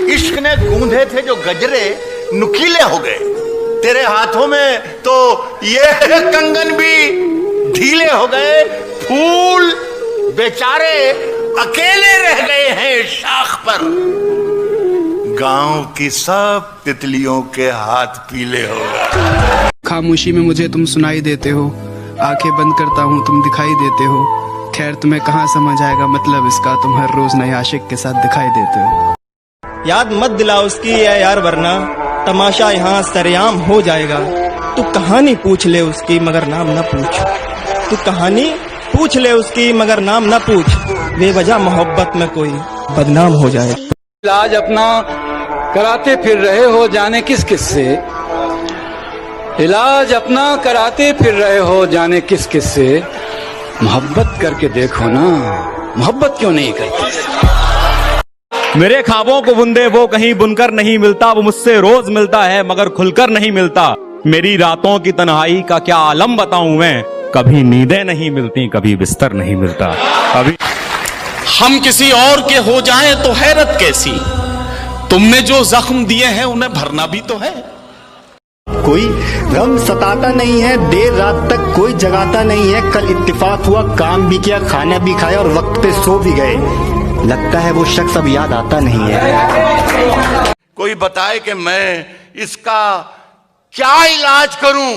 इश्क ने गूंधे थे जो गजरे नुकीले हो गए, तेरे हाथों में तो ये कंगन भी ढीले हो गए। फूल बेचारे अकेले रह गए हैं शाख पर, गांव की सब तितलियों के हाथ पीले हो गए। खामोशी में मुझे तुम सुनाई देते हो, आंखें बंद करता हूँ तुम दिखाई देते हो। खैर तुम्हें कहाँ समझ आएगा मतलब इसका, तुम हर रोज नए आशिक के साथ दिखाई देते हो। याद मत दिला उसकी है यार, वरना तमाशा यहाँ सरेआम हो जाएगा। तू कहानी पूछ ले उसकी मगर नाम न पूछ, तू कहानी पूछ ले उसकी मगर नाम न पूछ, बेवजह मोहब्बत में कोई बदनाम हो जाए। इलाज अपना कराते फिर रहे हो जाने किस किस से, इलाज अपना कराते फिर रहे हो जाने किस किस से। मोहब्बत करके देखो ना, मोहब्बत क्यों नहीं करती। मेरे ख्वाबों को बुंदे वो कहीं बुनकर नहीं मिलता, वो मुझसे रोज मिलता है मगर खुलकर नहीं मिलता। मेरी रातों की तन्हाई का क्या आलम बताऊं मैं, कभी नींदें नहीं मिलती, कभी बिस्तर नहीं मिलता। कभी हम किसी और के हो जाएं तो हैरत कैसी, तुमने जो जख्म दिए हैं उन्हें भरना भी तो है। कोई गम सताता नहीं है, देर रात तक कोई जगाता नहीं है। कल इत्तेफाक हुआ, काम भी किया, खाना भी खाया और वक्त पे सो भी गए। लगता है वो शख्स अब याद आता नहीं है। कोई बताए कि मैं इसका क्या इलाज करूं,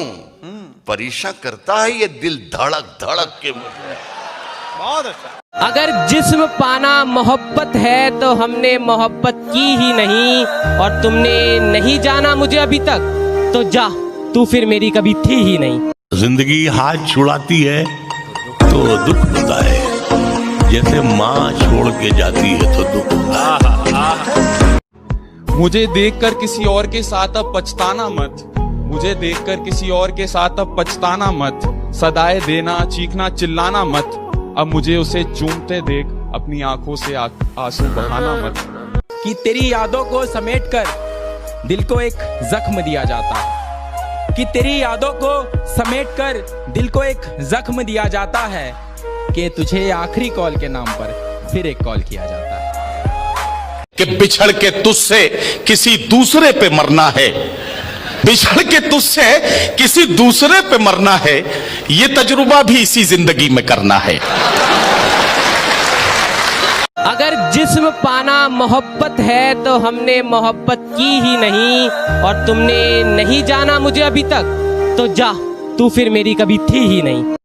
परेशान करता है ये दिल धड़क धड़क के। बहुत अच्छा। अगर जिस्म पाना मोहब्बत है तो हमने मोहब्बत की ही नहीं, और तुमने नहीं जाना मुझे अभी तक, तो जा तू फिर मेरी कभी थी ही नहीं। जिंदगी हाथ छुड़ाती है तो दुख होता है, जैसे माँ छोड़ के जाती है तो दुख होता है। मुझे देखकर किसी और के साथ अब पछताना मत, मुझे देखकर किसी और के साथ अब पछताना मत। सदाए देना, चीखना, चिल्लाना मत, अब मुझे उसे चूमते देख अपनी आंखों से आंसू बहाना मत। कि तेरी यादों को समेटकर दिल को एक जख्म दिया जाता है, कि तेरी यादों को समेटकर दिल को एक जख्म दिया जाता है, कि तुझे आखिरी कॉल के नाम पर फिर एक कॉल किया जाता है। कि बिछड़ के तुझसे किसी दूसरे पे मरना है, बिछड़ के तुझसे किसी दूसरे पे मरना है, ये तजुर्बा भी इसी जिंदगी में करना है। अगर जिस्म पाना मोहब्बत है तो हमने मोहब्बत की ही नहीं, और तुमने नहीं जाना मुझे अभी तक, तो जा तू फिर मेरी कभी थी ही नहीं।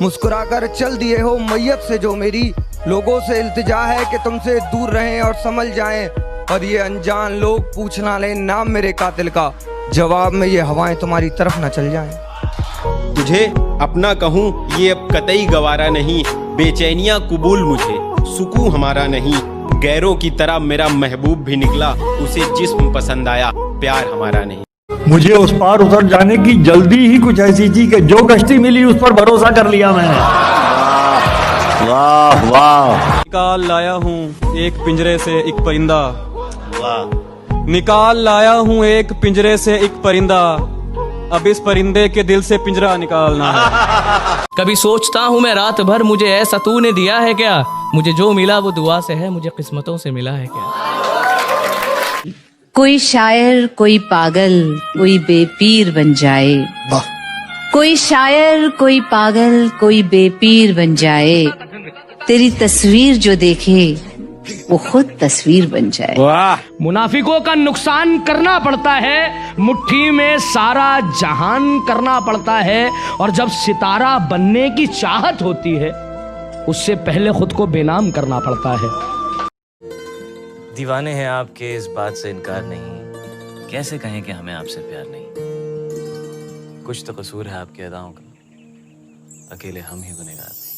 मुस्कुराकर चल दिए हो मैयत से जो मेरी, लोगों से इल्तिजा है कि तुमसे दूर रहें और समझ जाएं, और ये अनजान लोग पूछ ना लें नाम मेरे कातिल का, जवाब में ये हवाएं तुम्हारी तरफ ना चल जाएं। तुझे अपना कहूँ ये अब कतई गवारा नहीं, बेचैनियाँ कबूल मुझे सुकून हमारा नहीं। गैरों की तरह मेरा महबूब भी निकला, उसे जिस्म पसंद आया, प्यार हमारा नहीं। मुझे उस पार उतर जाने की जल्दी ही कुछ ऐसी थी कि जो कश्ती मिली उस पर भरोसा कर लिया मैंने। वाह वाह। निकाल लाया हूँ एक पिंजरे से एक परिंदा, निकाल लाया हूँ एक पिंजरे से एक परिंदा, अब इस परिंदे के दिल से पिंजरा निकालना है। कभी सोचता हूँ मैं रात भर, मुझे ऐसा तूने दिया है क्या, मुझे जो मिला वो दुआ से है, मुझे किस्मतों से मिला है क्या। कोई शायर कोई पागल कोई बेपीर बन जाए, कोई शायर कोई पागल कोई बेपीर बन जाए, तेरी तस्वीर जो देखे वो खुद तस्वीर बन जाए। वाह। मुनाफिकों का नुकसान करना पड़ता है, मुट्ठी में सारा जहान करना पड़ता है, और जब सितारा बनने की चाहत होती है उससे पहले खुद को बेनाम करना पड़ता है। दीवाने हैं आपके इस बात से इनकार नहीं, कैसे कहें कि हमें आपसे प्यार नहीं। कुछ तो कसूर है आपकी अदाओं का, अकेले हम ही गुनहगार।